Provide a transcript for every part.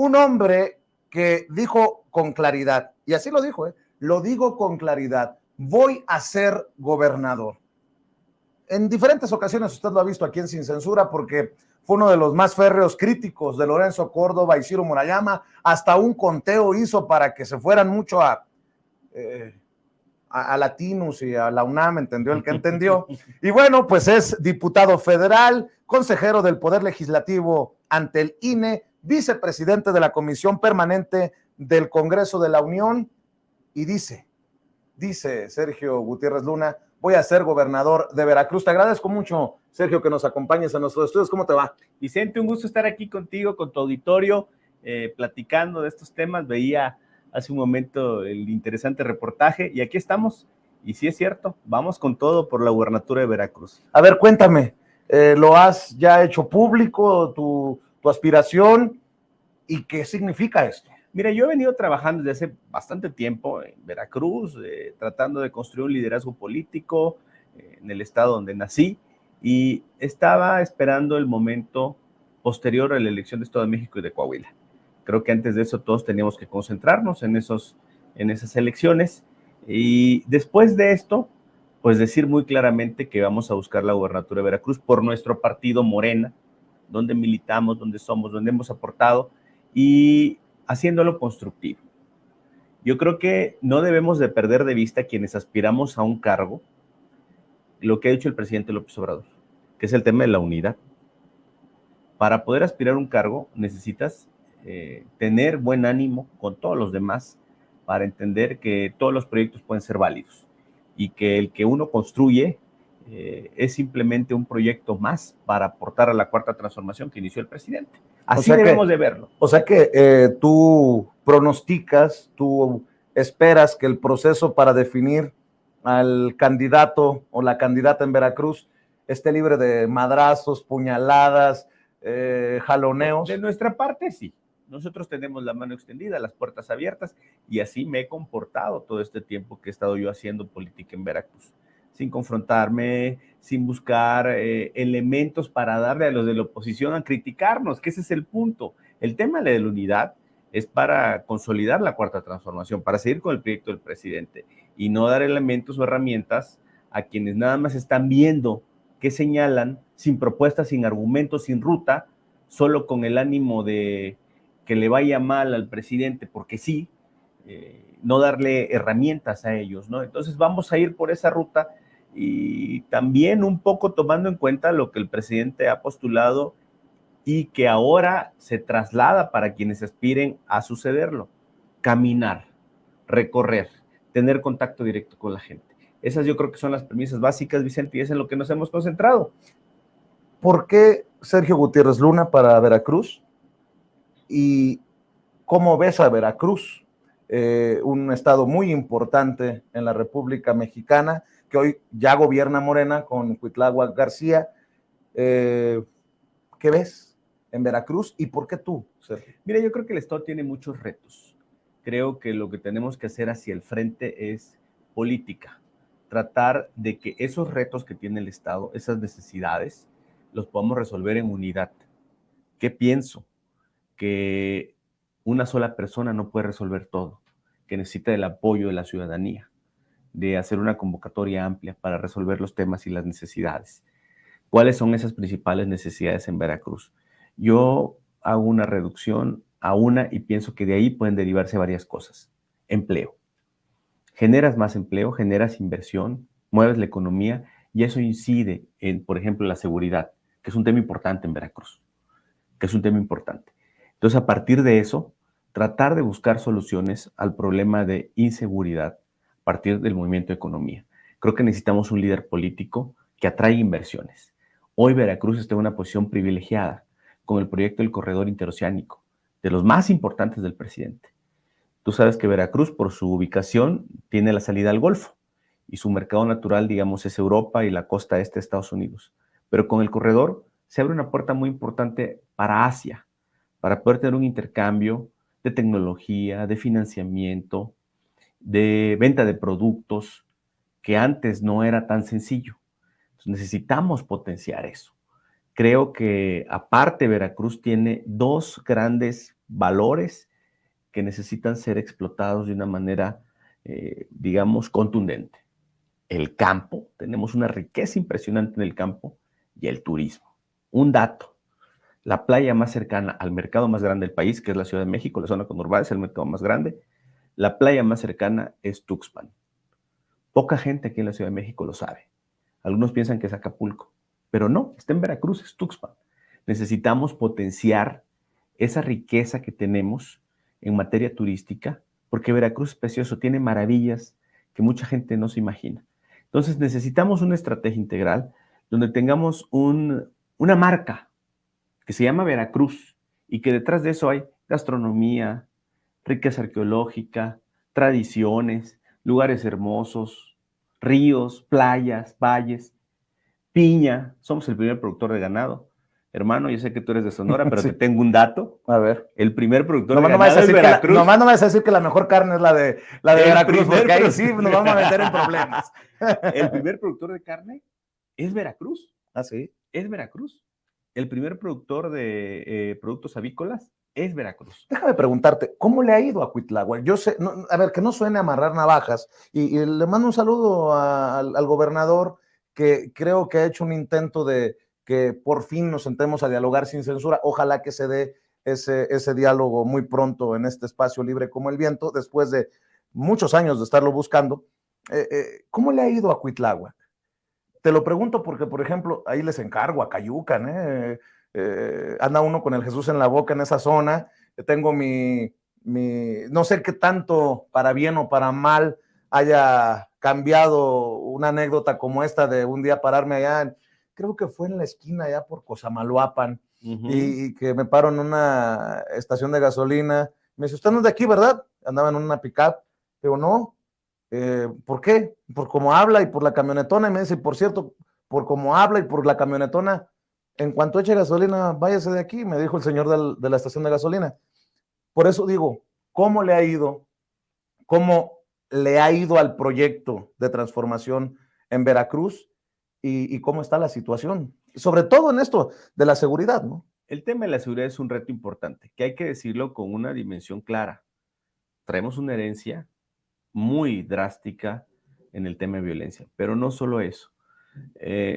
un hombre que dijo con claridad, y así lo dijo, lo digo con claridad, voy a ser gobernador. En diferentes ocasiones usted lo ha visto aquí en Sin Censura, porque fue uno de los más férreos críticos de Lorenzo Córdoba y Ciro Murayama. Hasta un conteo hizo para que se fueran mucho a Latinus y a la UNAM, entendió el que entendió. Y bueno, pues es diputado federal, consejero del Poder Legislativo ante el INE, vicepresidente de la Comisión Permanente del Congreso de la Unión, y dice Sergio Gutiérrez Luna, voy a ser gobernador de Veracruz. Te agradezco mucho, Sergio, que nos acompañes en nuestros estudios. ¿Cómo te va? Vicente, un gusto estar aquí contigo, con tu auditorio, platicando de estos temas. Veía hace un momento el interesante reportaje y aquí estamos. Y sí es cierto, vamos con todo por la gubernatura de Veracruz. A ver, cuéntame, ¿lo has ya hecho público, tu aspiración, y qué significa esto? Mira, yo he venido trabajando desde hace bastante tiempo en Veracruz, tratando de construir un liderazgo político en el estado donde nací, y estaba esperando el momento posterior a la elección de Estado de México y de Coahuila. Creo que antes de eso todos teníamos que concentrarnos en esas elecciones, y después de esto, pues decir muy claramente que vamos a buscar la gubernatura de Veracruz por nuestro partido Morena, donde militamos, donde somos, donde hemos aportado, y haciéndolo constructivo. Yo creo que no debemos de perder de vista quienes aspiramos a un cargo lo que ha dicho el presidente López Obrador, que es el tema de la unidad. Para poder aspirar a un cargo necesitas tener buen ánimo con todos los demás para entender que todos los proyectos pueden ser válidos y que el que uno construye es simplemente un proyecto más para aportar a la cuarta transformación que inició el presidente. Así debemos de verlo. O sea que tú pronosticas, tú esperas que el proceso para definir al candidato o la candidata en Veracruz esté libre de madrazos, puñaladas, jaloneos. De nuestra parte, sí. Nosotros tenemos la mano extendida, las puertas abiertas, y así me he comportado todo este tiempo que he estado yo haciendo política en Veracruz, sin confrontarme, sin buscar elementos para darle a los de la oposición a criticarnos, que ese es el punto. El tema de la unidad es para consolidar la cuarta transformación, para seguir con el proyecto del presidente y no dar elementos o herramientas a quienes nada más están viendo qué señalan, sin propuestas, sin argumentos, sin ruta, solo con el ánimo de que le vaya mal al presidente, porque sí, no darle herramientas a ellos, ¿no? Entonces vamos a ir por esa ruta y también un poco tomando en cuenta lo que el presidente ha postulado y que ahora se traslada para quienes aspiren a sucederlo: caminar, recorrer, tener contacto directo con la gente. Esas yo creo que son las premisas básicas, Vicente, y es en lo que nos hemos concentrado. ¿Por qué Sergio Gutiérrez Luna para Veracruz? ¿Y cómo ves a Veracruz? Un estado muy importante en la República Mexicana, que hoy ya gobierna Morena con Cuitláhuac García. ¿Qué ves en Veracruz y por qué tú, Sergio? Mira, yo creo que el estado tiene muchos retos. Creo que lo que tenemos que hacer hacia el frente es política. Tratar de que esos retos que tiene el estado, esas necesidades, los podamos resolver en unidad. ¿Qué pienso? Que una sola persona no puede resolver todo, que necesita el apoyo de la ciudadanía, de hacer una convocatoria amplia para resolver los temas y las necesidades. ¿Cuáles son esas principales necesidades en Veracruz? Yo hago una reducción a una y pienso que de ahí pueden derivarse varias cosas. Empleo. Generas más empleo, generas inversión, mueves la economía y eso incide en, por ejemplo, la seguridad, que es un tema importante en Veracruz, que es un tema importante. Entonces, a partir de eso, tratar de buscar soluciones al problema de inseguridad a partir del movimiento de economía. Creo que necesitamos un líder político que atraiga inversiones. Hoy Veracruz está en una posición privilegiada con el proyecto del corredor interoceánico, de los más importantes del presidente. Tú sabes que Veracruz, por su ubicación, tiene la salida al Golfo y su mercado natural, digamos, es Europa y la costa este de Estados Unidos. Pero con el corredor se abre una puerta muy importante para Asia, para poder tener un intercambio de tecnología, de financiamiento, de venta de productos, que antes no era tan sencillo. Entonces necesitamos potenciar eso. Creo que aparte Veracruz tiene dos grandes valores que necesitan ser explotados de una manera, digamos, contundente. El campo, tenemos una riqueza impresionante en el campo, y el turismo. Un dato: la playa más cercana al mercado más grande del país, que es la Ciudad de México, la zona conurbada es el mercado más grande, la playa más cercana es Tuxpan. Poca gente aquí en la Ciudad de México lo sabe. Algunos piensan que es Acapulco, pero no, está en Veracruz, es Tuxpan. Necesitamos potenciar esa riqueza que tenemos en materia turística, porque Veracruz es precioso, tiene maravillas que mucha gente no se imagina. Entonces necesitamos una estrategia integral donde tengamos una marca que se llama Veracruz y que detrás de eso hay gastronomía, riqueza arqueológica, tradiciones, lugares hermosos, ríos, playas, valles, piña. Somos el primer productor de ganado. Hermano, yo sé que tú eres de Sonora, pero Sí. te tengo un dato. A ver. El primer productor Nomás de ganado es Veracruz. nomás no me vas a decir que la mejor carne es la de Veracruz, porque ahí sí nos vamos a meter en problemas. El primer productor de carne es Veracruz. ¿Ah, sí? Es Veracruz. El primer productor de productos avícolas es Veracruz. Déjame preguntarte, ¿cómo le ha ido a Cuitláhuac? Yo sé, no, a ver, que no suene a amarrar navajas, y le mando un saludo al gobernador, que creo que ha hecho un intento de que por fin nos sentemos a dialogar sin censura. Ojalá que se dé ese diálogo muy pronto en este espacio libre como el viento, después de muchos años de estarlo buscando. ¿Cómo le ha ido a Cuitláhuac? Te lo pregunto porque, por ejemplo, ahí les encargo a Cayucan, anda uno con el Jesús en la boca en esa zona. Tengo no sé qué tanto, para bien o para mal, haya cambiado una anécdota como esta de un día pararme allá, creo que fue en la esquina allá por Cosamaloapan, y que me paro en una estación de gasolina. Me dice, usted no es de aquí, ¿verdad? Andaba en una pick-up. Digo, no. ¿Por qué? Por cómo habla y por la camionetona. Y me dice, por cierto, por cómo habla y por la camionetona, en cuanto eche gasolina, váyase de aquí, me dijo el señor de la estación de gasolina. Por eso digo, ¿cómo le ha ido? ¿Cómo le ha ido al proyecto de transformación en Veracruz? ¿Y cómo está la situación? Sobre todo en esto de la seguridad, ¿no? El tema de la seguridad es un reto importante, que hay que decirlo con una dimensión clara. Traemos una herencia muy drástica en el tema de violencia, pero no solo eso.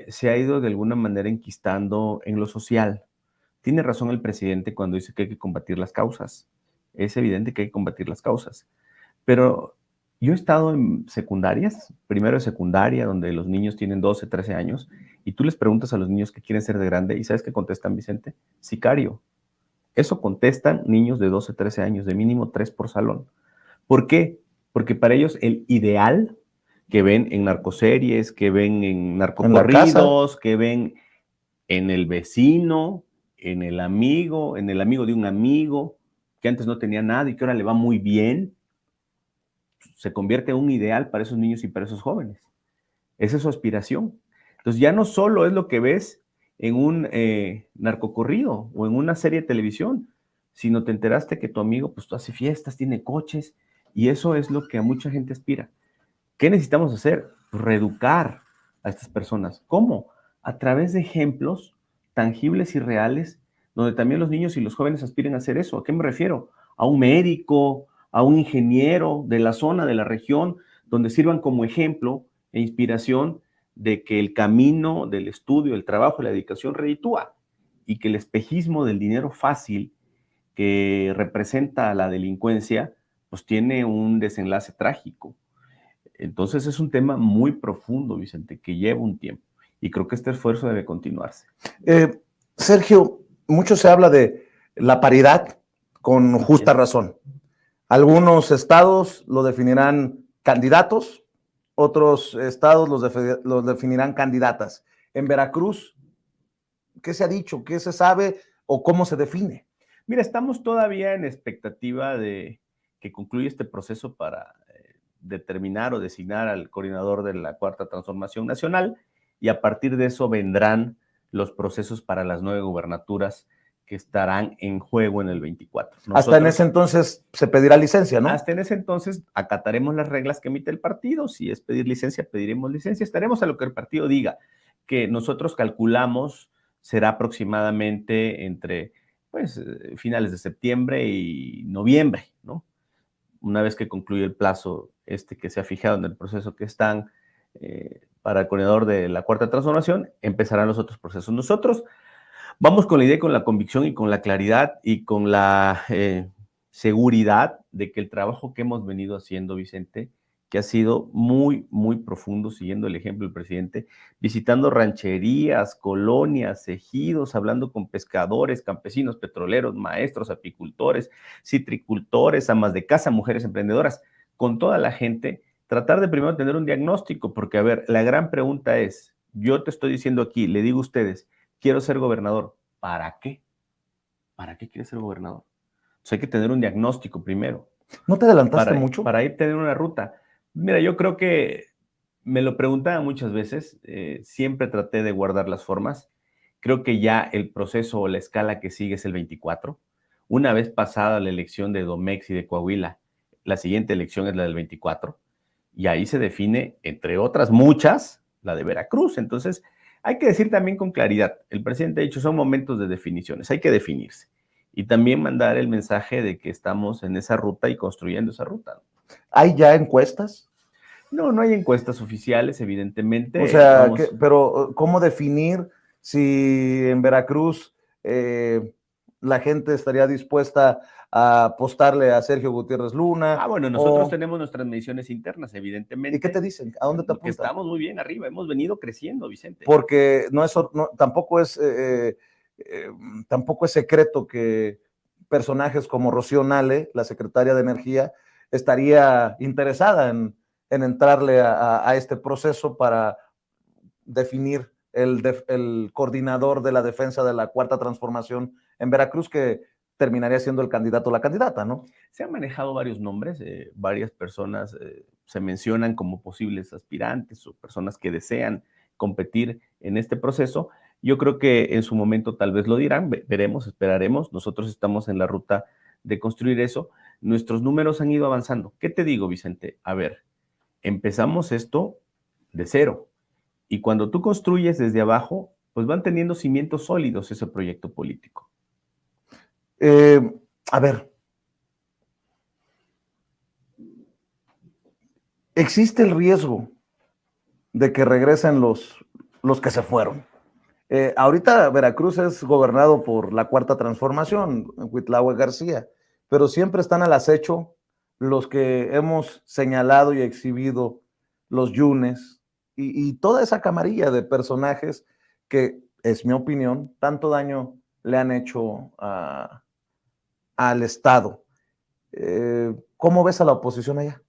Se ha ido de alguna manera enquistando en lo social. Tiene razón el presidente cuando dice que hay que combatir las causas. Es evidente que hay que combatir las causas. Pero yo he estado en secundarias, primero de secundaria, donde los niños tienen 12, 13 años, y tú les preguntas a los niños qué quieren ser de grande, y ¿sabes qué contestan, Vicente? Sicario. Eso contestan niños de 12, 13 años, de mínimo 3 por salón. ¿Por qué? Porque para ellos el ideal que ven en narcoseries, que ven en narcocorridos, que ven en el vecino, en el amigo de un amigo, que antes no tenía nada y que ahora le va muy bien, se convierte en un ideal para esos niños y para esos jóvenes. Esa es su aspiración. Entonces ya no solo es lo que ves en un narcocorrido o en una serie de televisión, sino te enteraste que tu amigo pues hace fiestas, tiene coches, y eso es lo que a mucha gente aspira. ¿Qué necesitamos hacer? Reeducar a estas personas. ¿Cómo? A través de ejemplos tangibles y reales, donde también los niños y los jóvenes aspiren a hacer eso. ¿A qué me refiero? A un médico, a un ingeniero de la zona, de la región, donde sirvan como ejemplo e inspiración de que el camino del estudio, el trabajo, la dedicación reditúa, y que el espejismo del dinero fácil que representa la delincuencia, pues tiene un desenlace trágico. Entonces es un tema muy profundo, Vicente, que lleva un tiempo, y creo que este esfuerzo debe continuarse. Sergio, mucho se habla de la paridad con justa razón. Algunos estados lo definirán candidatos, otros estados los definirán candidatas. En Veracruz, ¿qué se ha dicho? ¿Qué se sabe o cómo se define? Mira, estamos todavía en expectativa de que concluya este proceso para determinar o designar al coordinador de la Cuarta Transformación Nacional, y a partir de eso vendrán los procesos para las 9 gubernaturas que estarán en juego en el 24. Hasta en ese entonces se pedirá licencia, ¿no? Hasta en ese entonces acataremos las reglas que emite el partido. Si es pedir licencia, pediremos licencia. Estaremos a lo que el partido diga, que nosotros calculamos será aproximadamente entre pues, finales de septiembre y noviembre, ¿no? Una vez que concluye el plazo que se ha fijado en el proceso que están para el coordinador de la Cuarta Transformación, empezarán los otros procesos. Nosotros vamos con la idea, con la convicción y con la claridad y con la seguridad de que el trabajo que hemos venido haciendo, Vicente, que ha sido muy, muy profundo, siguiendo el ejemplo del presidente, visitando rancherías, colonias, ejidos, hablando con pescadores, campesinos, petroleros, maestros, apicultores, citricultores, amas de casa, mujeres emprendedoras, con toda la gente, tratar de primero tener un diagnóstico, porque, a ver, la gran pregunta es, yo te estoy diciendo aquí, le digo a ustedes, quiero ser gobernador. ¿Para qué? ¿Para qué quieres ser gobernador? Entonces hay que tener un diagnóstico primero. ¿No te adelantaste mucho? Para ir a tener una ruta. Mira, yo creo que me lo preguntaba muchas veces, siempre traté de guardar las formas. Creo que ya el proceso o la escala que sigue es el 24. Una vez pasada la elección de Domex y de Coahuila, la siguiente elección es la del 24. Y ahí se define, entre otras muchas, la de Veracruz. Entonces, hay que decir también con claridad, el presidente ha dicho, son momentos de definiciones, hay que definirse. Y también mandar el mensaje de que estamos en esa ruta y construyendo esa ruta. ¿Hay ya encuestas? No, no hay encuestas oficiales, evidentemente. O sea, pero ¿cómo definir si en Veracruz la gente estaría dispuesta a apostarle a Sergio Gutiérrez Luna? Bueno, nosotros tenemos nuestras mediciones internas, evidentemente. ¿Y qué te dicen? ¿A dónde te apuntan? Que estamos muy bien arriba, hemos venido creciendo, Vicente. Porque tampoco es secreto que personajes como Rocío Nale, la secretaria de Energía, estaría interesada en entrarle a este proceso para definir el coordinador de la defensa de la Cuarta Transformación en Veracruz, que terminaría siendo el candidato o la candidata, ¿no? Se han manejado varios nombres, varias personas se mencionan como posibles aspirantes o personas que desean competir en este proceso. Yo creo que en su momento tal vez lo dirán, veremos, esperaremos. Nosotros estamos en la ruta de construir eso. Nuestros números han ido avanzando. ¿Qué te digo, Vicente? A ver, empezamos esto de cero. Y cuando tú construyes desde abajo, pues van teniendo cimientos sólidos ese proyecto político. A ver, existe el riesgo de que regresen los que se fueron. Ahorita Veracruz es gobernado por la Cuarta Transformación, Cuitlahue García, pero siempre están al acecho los que hemos señalado y exhibido, los Yunes y toda esa camarilla de personajes que, es mi opinión, tanto daño le han hecho al Estado. ¿Cómo ves a la oposición allá?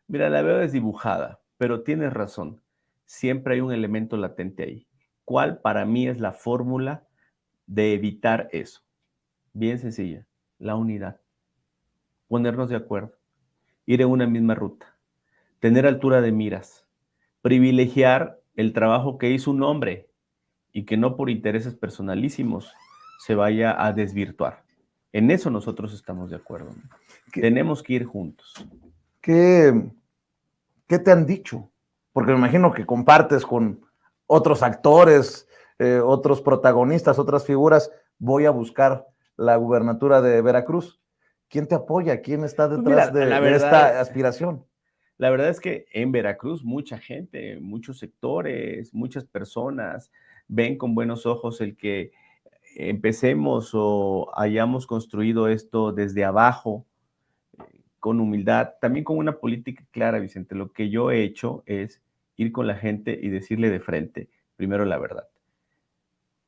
Mira, la veo desdibujada, pero tienes razón. Siempre hay un elemento latente ahí. ¿Cuál para mí es la fórmula de evitar eso? Bien sencilla, la unidad. Ponernos de acuerdo, ir en una misma ruta, tener altura de miras, privilegiar el trabajo que hizo un hombre y que no por intereses personalísimos se vaya a desvirtuar. En eso nosotros estamos de acuerdo. Tenemos que ir juntos. ¿Qué te han dicho? Porque me imagino que compartes con otros actores, otros protagonistas, otras figuras. Voy a buscar la gubernatura de Veracruz. ¿Quién te apoya? ¿Quién está detrás de esta aspiración? La verdad es que en Veracruz mucha gente, muchos sectores, muchas personas ven con buenos ojos el que empecemos o hayamos construido esto desde abajo, con humildad, también con una política clara, Vicente. Lo que yo he hecho es ir con la gente y decirle de frente, primero la verdad.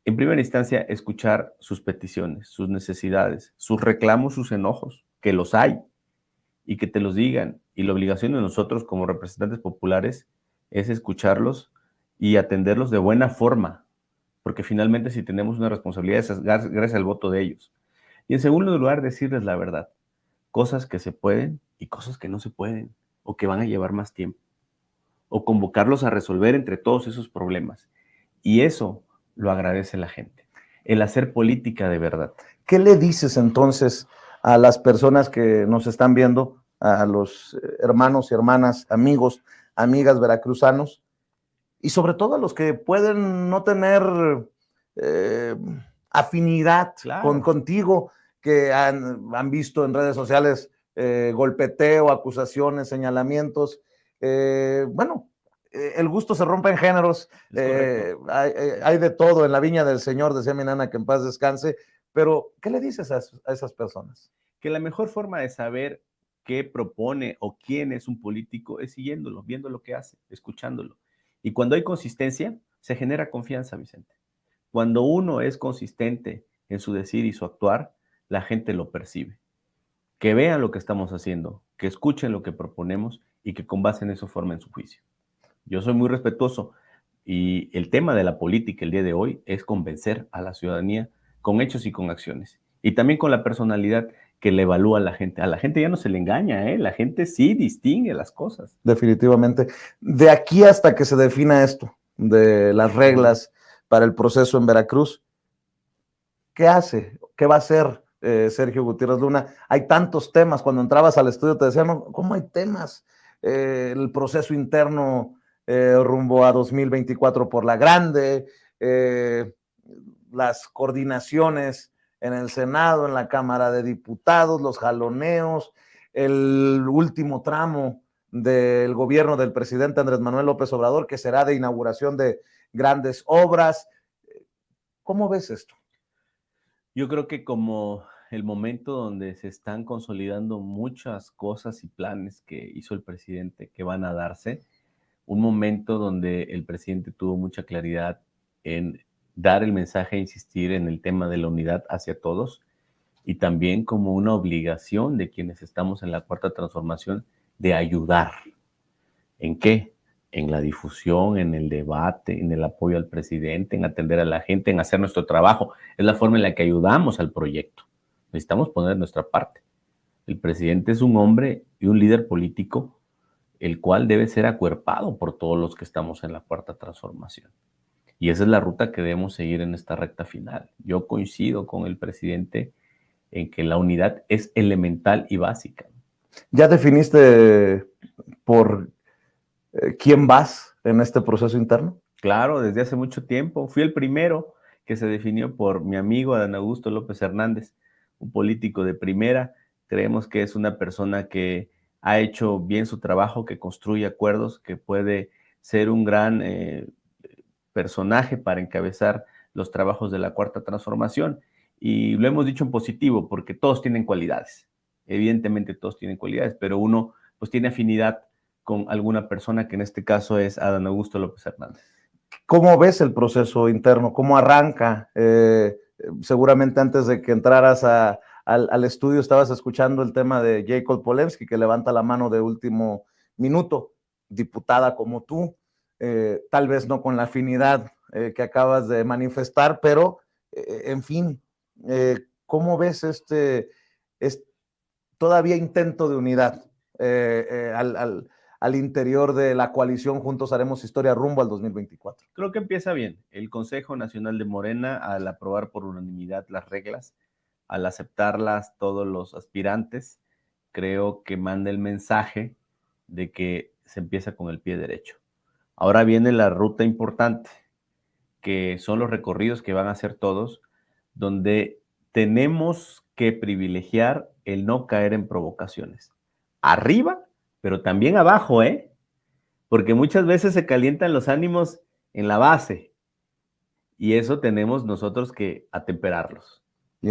En primera instancia, escuchar sus peticiones, sus necesidades, sus reclamos, sus enojos, que los hay, y que te los digan. Y la obligación de nosotros como representantes populares es escucharlos y atenderlos de buena forma, porque finalmente si tenemos una responsabilidad es gracias al voto de ellos. Y en segundo lugar, decirles la verdad. Cosas que se pueden y cosas que no se pueden, o que van a llevar más tiempo, o convocarlos a resolver entre todos esos problemas. Y eso lo agradece la gente, el hacer política de verdad. ¿Qué le dices entonces a las personas que nos están viendo, a los hermanos y hermanas, amigos, amigas veracruzanos, y sobre todo a los que pueden no tener afinidad Claro. contigo, que han visto en redes sociales golpeteo, acusaciones, señalamientos. Bueno, el gusto se rompe en géneros. Hay de todo en la viña del Señor, decía mi nana, que en paz descanse. Pero, ¿qué le dices a esas personas? Que la mejor forma de saber qué propone o quién es un político es siguiéndolo, viendo lo que hace, escuchándolo. Y cuando hay consistencia, se genera confianza, Vicente. Cuando uno es consistente en su decir y su actuar, la gente lo percibe. Que vean lo que estamos haciendo, que escuchen lo que proponemos y que con base en eso formen su juicio. Yo soy muy respetuoso y el tema de la política el día de hoy es convencer a la ciudadanía con hechos y con acciones. Y también con la personalidad que le evalúa a la gente. A la gente ya no se le engaña, ¿eh? La gente sí distingue las cosas. Definitivamente. De aquí hasta que se defina esto, de las reglas para el proceso en Veracruz, ¿qué hace? ¿Qué va a hacer Sergio Gutiérrez Luna? Hay tantos temas. Cuando entrabas al estudio te decían, ¿cómo hay temas? El proceso interno rumbo a 2024 por la grande, las coordinaciones en el Senado, en la Cámara de Diputados, los jaloneos, el último tramo del gobierno del presidente Andrés Manuel López Obrador, que será de inauguración de grandes obras. ¿Cómo ves esto? Yo creo que como el momento donde se están consolidando muchas cosas y planes que hizo el presidente que van a darse, un momento donde el presidente tuvo mucha claridad en dar el mensaje e insistir en el tema de la unidad hacia todos y también como una obligación de quienes estamos en la cuarta transformación de ayudar. ¿En qué? En la difusión, en el debate, en el apoyo al presidente, en atender a la gente, en hacer nuestro trabajo. Es la forma en la que ayudamos al proyecto. Necesitamos poner nuestra parte. El presidente es un hombre y un líder político el cual debe ser acuerpado por todos los que estamos en la cuarta transformación. Y esa es la ruta que debemos seguir en esta recta final. Yo coincido con el presidente en que la unidad es elemental y básica. ¿Ya definiste por quién vas en este proceso interno? Claro, desde hace mucho tiempo. Fui el primero que se definió por mi amigo Adán Augusto López Hernández, un político de primera. Creemos que es una persona que ha hecho bien su trabajo, que construye acuerdos, que puede ser un gran personaje para encabezar los trabajos de la cuarta transformación. Y lo hemos dicho en positivo, porque todos tienen cualidades. Evidentemente todos tienen cualidades, pero uno pues tiene afinidad con alguna persona, que en este caso es Adán Augusto López Hernández. ¿Cómo ves el proceso interno? ¿Cómo arranca? Seguramente antes de que entraras al estudio estabas escuchando el tema de Jacob Polensky, que levanta la mano de último minuto, diputada como tú, tal vez no con la afinidad que acabas de manifestar, pero en fin, ¿cómo ves este todavía intento de unidad al interior de la coalición Juntos Haremos Historia rumbo al 2024? Creo que empieza bien. El Consejo Nacional de Morena, al aprobar por unanimidad las reglas, al aceptarlas todos los aspirantes, creo que manda el mensaje de que se empieza con el pie derecho. Ahora viene la ruta importante, que son los recorridos que van a hacer todos, donde tenemos que privilegiar el no caer en provocaciones. Arriba, pero también abajo, ¿eh? Porque muchas veces se calientan los ánimos en la base y eso tenemos nosotros que atemperarlos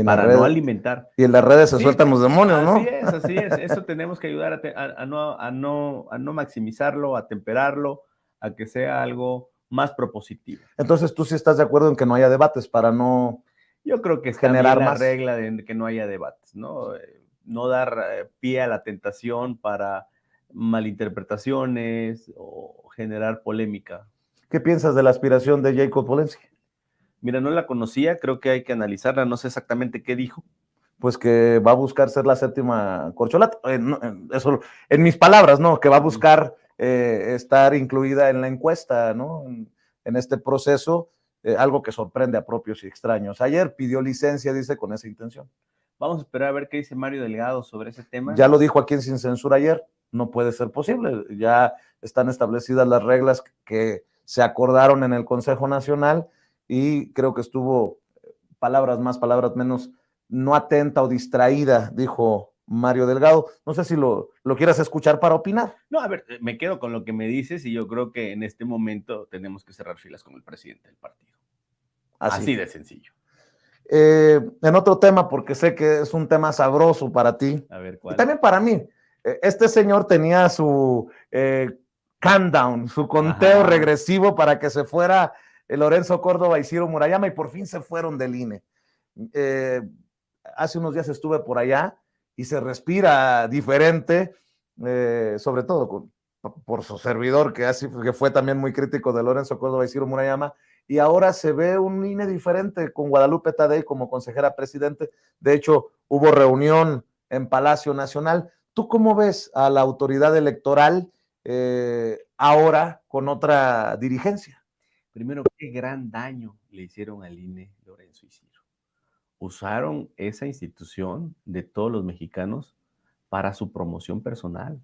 para no alimentar. Y en las redes se sueltan los demonios, ¿no? Así es. Eso tenemos que ayudar a no maximizarlo, a temperarlo, a que sea algo más propositivo. Entonces, ¿tú sí estás de acuerdo en que no haya debates para no Yo creo que está generar bien la más regla de que no haya debates, ¿no? No dar pie a la tentación para malinterpretaciones o generar polémica. ¿Qué piensas de la aspiración de Jacob Polensky? Mira, no la conocía, creo que hay que analizarla, no sé exactamente qué dijo. Pues que va a buscar ser la séptima corcholata, eso en mis palabras, ¿no? Que va a buscar estar incluida en la encuesta, ¿no? En este proceso, algo que sorprende a propios y extraños. Ayer pidió licencia, dice, con esa intención. Vamos a esperar a ver qué dice Mario Delgado sobre ese tema. Ya lo dijo aquí en Sin Censura ayer, no puede ser posible, ya están establecidas las reglas que se acordaron en el Consejo Nacional y creo que estuvo palabras más, palabras menos, no atenta o distraída, dijo Mario Delgado. No sé si lo quieras escuchar para opinar. No, a ver, me quedo con lo que me dices y yo creo que en este momento tenemos que cerrar filas con el presidente del partido. Así de sencillo. En otro tema, porque sé que es un tema sabroso para ti. A ver, ¿cuál? Y también para mí. Este señor tenía su countdown, su conteo regresivo para que se fuera Lorenzo Córdoba y Ciro Murayama, y por fin se fueron del INE. Hace unos días estuve por allá y se respira diferente, sobre todo por su servidor, que fue también muy crítico de Lorenzo Córdoba y Ciro Murayama, y ahora se ve un INE diferente con Guadalupe Tadei como consejera presidente. De hecho, hubo reunión en Palacio Nacional. ¿Tú cómo ves a la autoridad electoral ahora con otra dirigencia? Primero, qué gran daño le hicieron al INE Lorenzo y Ciro. Usaron esa institución de todos los mexicanos para su promoción personal.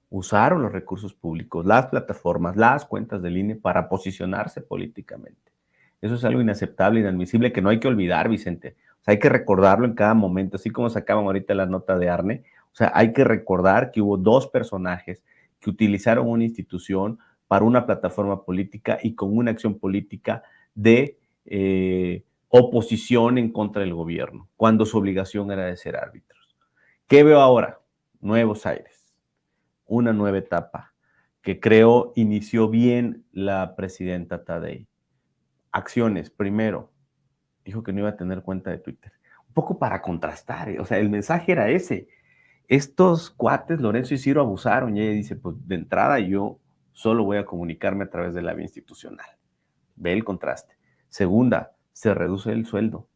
Usaron los recursos públicos, las plataformas, las cuentas del INE para posicionarse políticamente. Eso es algo inaceptable, inadmisible, que no hay que olvidar, Vicente. O sea, hay que recordarlo en cada momento, así como sacaban ahorita la nota de Arne. O sea, hay que recordar que hubo dos personajes que utilizaron una institución para una plataforma política y con una acción política de oposición en contra del gobierno, cuando su obligación era de ser árbitros. ¿Qué veo ahora? Nuevos aires, una nueva etapa que creo inició bien la presidenta Tadei. Acciones, primero, dijo que no iba a tener cuenta de Twitter. Un poco para contrastar, o sea, el mensaje era ese. Estos cuates, Lorenzo y Ciro, abusaron y ella dice, pues de entrada yo solo voy a comunicarme a través de la vía institucional. Ve el contraste. Segunda, se reduce el sueldo,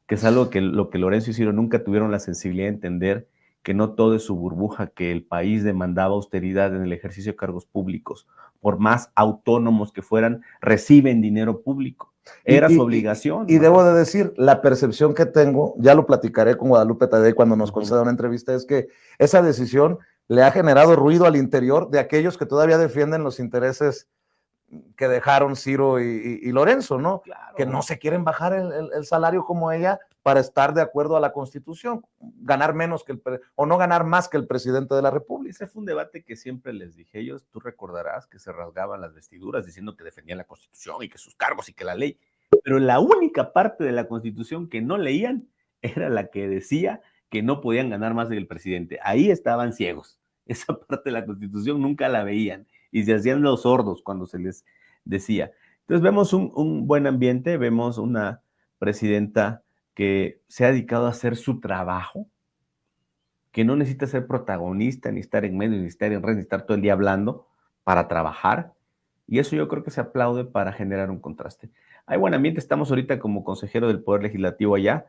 que es algo que lo que Lorenzo y Ciro nunca tuvieron la sensibilidad de entender, que no todo es su burbuja, que el país demandaba austeridad en el ejercicio de cargos públicos. Por más autónomos que fueran, reciben dinero público. Era su obligación. Y debo de decir, la percepción que tengo, ya lo platicaré con Guadalupe Tadei cuando nos conceda una entrevista, es que esa decisión le ha generado ruido al interior de aquellos que todavía defienden los intereses que dejaron Ciro y Lorenzo, ¿no? Claro. Que no se quieren bajar el salario como ella para estar de acuerdo a la Constitución, ganar menos que o no ganar más que el presidente de la República. Ese fue un debate que siempre les dije ellos. Tú recordarás que se rasgaban las vestiduras diciendo que defendían la Constitución y que sus cargos y que la ley. Pero la única parte de la Constitución que no leían era la que decía que no podían ganar más que el presidente. Ahí estaban ciegos. Esa parte de la Constitución nunca la veían y se hacían los sordos cuando se les decía. Entonces vemos un buen ambiente, vemos una presidenta que se ha dedicado a hacer su trabajo, que no necesita ser protagonista, ni estar en medio, ni estar en red, ni estar todo el día hablando para trabajar. Y eso yo creo que se aplaude para generar un contraste. Hay buen ambiente, estamos ahorita como consejero del Poder Legislativo allá.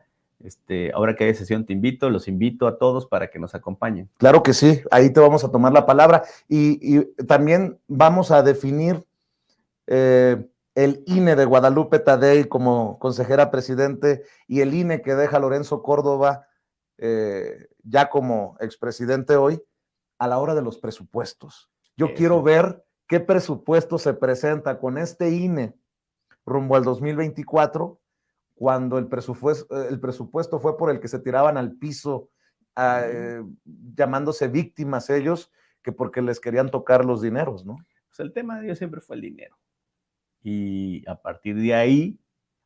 Ahora que hay sesión los invito a todos para que nos acompañen. Claro que sí, ahí te vamos a tomar la palabra y también vamos a definir el INE de Guadalupe Tadei como consejera presidente y el INE que deja Lorenzo Córdoba ya como expresidente hoy a la hora de los presupuestos. Yo quiero ver qué presupuesto se presenta con este INE rumbo al 2024, cuando el presupuesto fue por el que se tiraban al piso, llamándose víctimas ellos, que porque les querían tocar los dineros, ¿no? Pues el tema de ellos siempre fue el dinero. Y a partir de ahí,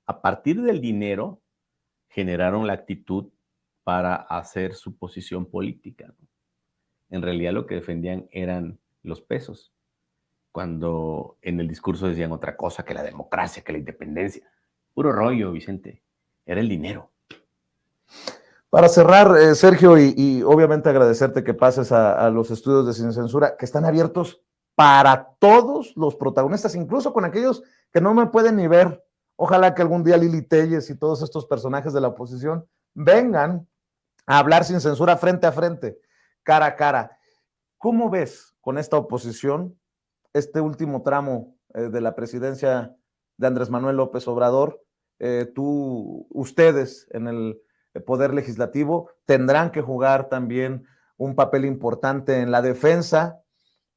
a partir del dinero, generaron la actitud para hacer su posición política, ¿no? En realidad lo que defendían eran los pesos, cuando en el discurso decían otra cosa, que la democracia, que la independencia. Puro rollo, Vicente. Era el dinero. Para cerrar, Sergio, y obviamente agradecerte que pases a los estudios de Sin Censura, que están abiertos para todos los protagonistas, incluso con aquellos que no me pueden ni ver. Ojalá que algún día Lili Telles y todos estos personajes de la oposición vengan a hablar sin censura frente a frente, cara a cara. ¿Cómo ves con esta oposición este último tramo de la presidencia de Andrés Manuel López Obrador? Ustedes en el Poder Legislativo tendrán que jugar también un papel importante en la defensa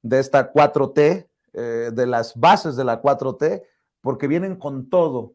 de esta 4T, de las bases de la 4T, porque vienen con todo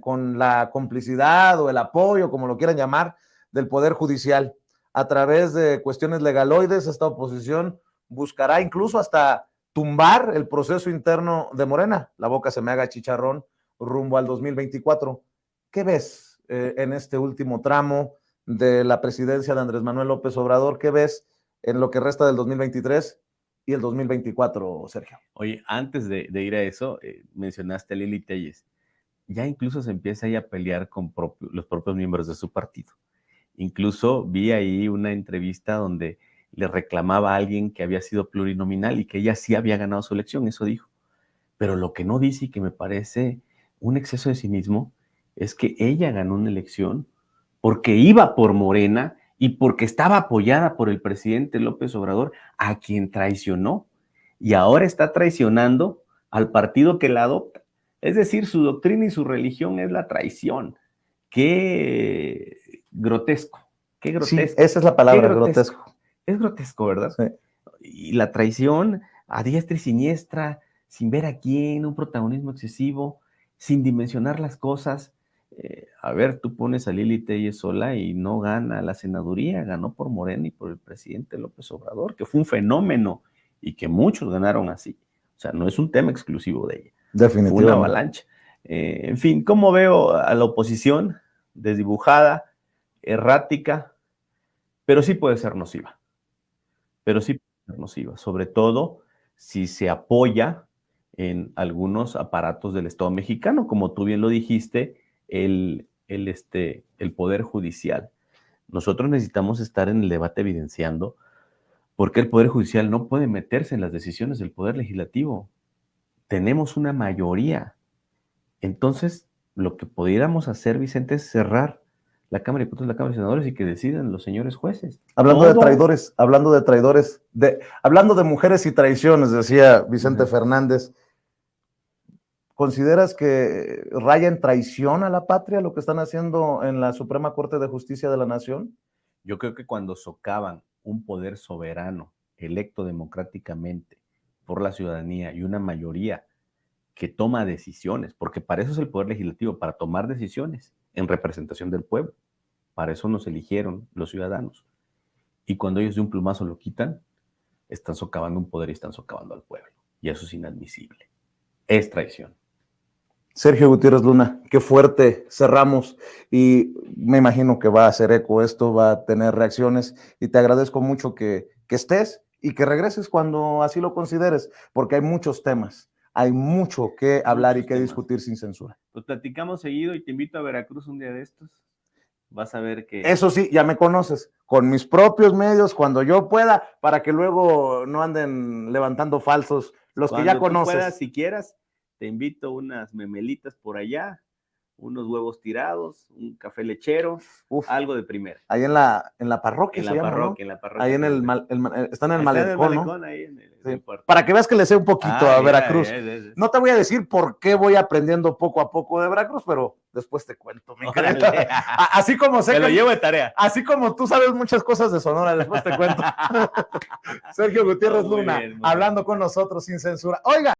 con la complicidad o el apoyo, como lo quieran llamar, del Poder Judicial. A través de cuestiones legaloides, esta oposición buscará incluso hasta tumbar el proceso interno de Morena. La boca se me haga chicharrón rumbo al 2024. ¿Qué ves en este último tramo de la presidencia de Andrés Manuel López Obrador? ¿Qué ves en lo que resta del 2023 y el 2024, Sergio? Oye, antes de ir a eso, mencionaste a Lili Telles. Ya incluso se empieza ahí a pelear con los propios miembros de su partido. Incluso vi ahí una entrevista donde le reclamaba a alguien que había sido plurinominal y que ella sí había ganado su elección, eso dijo. Pero lo que no dice y que me parece un exceso de cinismo es que ella ganó una elección porque iba por Morena y porque estaba apoyada por el presidente López Obrador, a quien traicionó, y ahora está traicionando al partido que la adopta. Es decir, su doctrina y su religión es la traición. Qué grotesco, qué grotesco. Sí, esa es la palabra, grotesco. Es grotesco, ¿verdad? Sí. Y la traición a diestra y siniestra, sin ver a quién, un protagonismo excesivo, sin dimensionar las cosas. A ver, tú pones a Lili Telles sola y no gana la senaduría, ganó por Morena y por el presidente López Obrador, que fue un fenómeno y que muchos ganaron así. O sea, no es un tema exclusivo de ella. Definitivamente. Fue una avalancha. En fin, ¿cómo veo a la oposición? Desdibujada, errática, pero sí puede ser nociva. Sobre todo si se apoya en algunos aparatos del Estado mexicano, como tú bien lo dijiste, el Poder Judicial. Nosotros necesitamos estar en el debate evidenciando por qué el Poder Judicial no puede meterse en las decisiones del Poder Legislativo. Tenemos una mayoría. Entonces, lo que pudiéramos hacer, Vicente, es cerrar la Cámara de Diputados y la Cámara de Senadores y que decidan los señores jueces. Hablando de traidores, hablando de mujeres y traiciones, decía Vicente Fernández, ¿consideras que raya en traición a la patria lo que están haciendo en la Suprema Corte de Justicia de la Nación? Yo creo que cuando socavan un poder soberano, electo democráticamente por la ciudadanía y una mayoría que toma decisiones, porque para eso es el Poder Legislativo, para tomar decisiones en representación del pueblo. Para eso nos eligieron los ciudadanos. Y cuando ellos de un plumazo lo quitan, están socavando un poder y están socavando al pueblo. Y eso es inadmisible. Es traición. Sergio Gutiérrez Luna, qué fuerte cerramos y me imagino que va a hacer eco esto, va a tener reacciones y te agradezco mucho que estés y que regreses cuando así lo consideres, porque hay muchos temas, hay mucho que hablar y que discutir sin censura. Pues platicamos seguido y te invito a Veracruz un día de estos. Vas a ver que... Eso sí, ya me conoces, con mis propios medios, cuando yo pueda, para que luego no anden levantando falsos los cuando que ya conoces. Cuando puedas, si quieras, te invito unas memelitas por allá, unos huevos tirados, un café lechero, algo de primera. Ahí en la parroquia en la parroquia. Ahí en están en el malecón, ¿no? Ahí en el para que veas que le sé un poquito a Veracruz. No te voy a decir por qué voy aprendiendo poco a poco de Veracruz, pero después te cuento, mi querido. Así como sé que lo llevo de tarea. Así como tú sabes muchas cosas de Sonora, después te cuento. Sergio Gutiérrez Luna, hablando con nosotros sin censura. Oiga.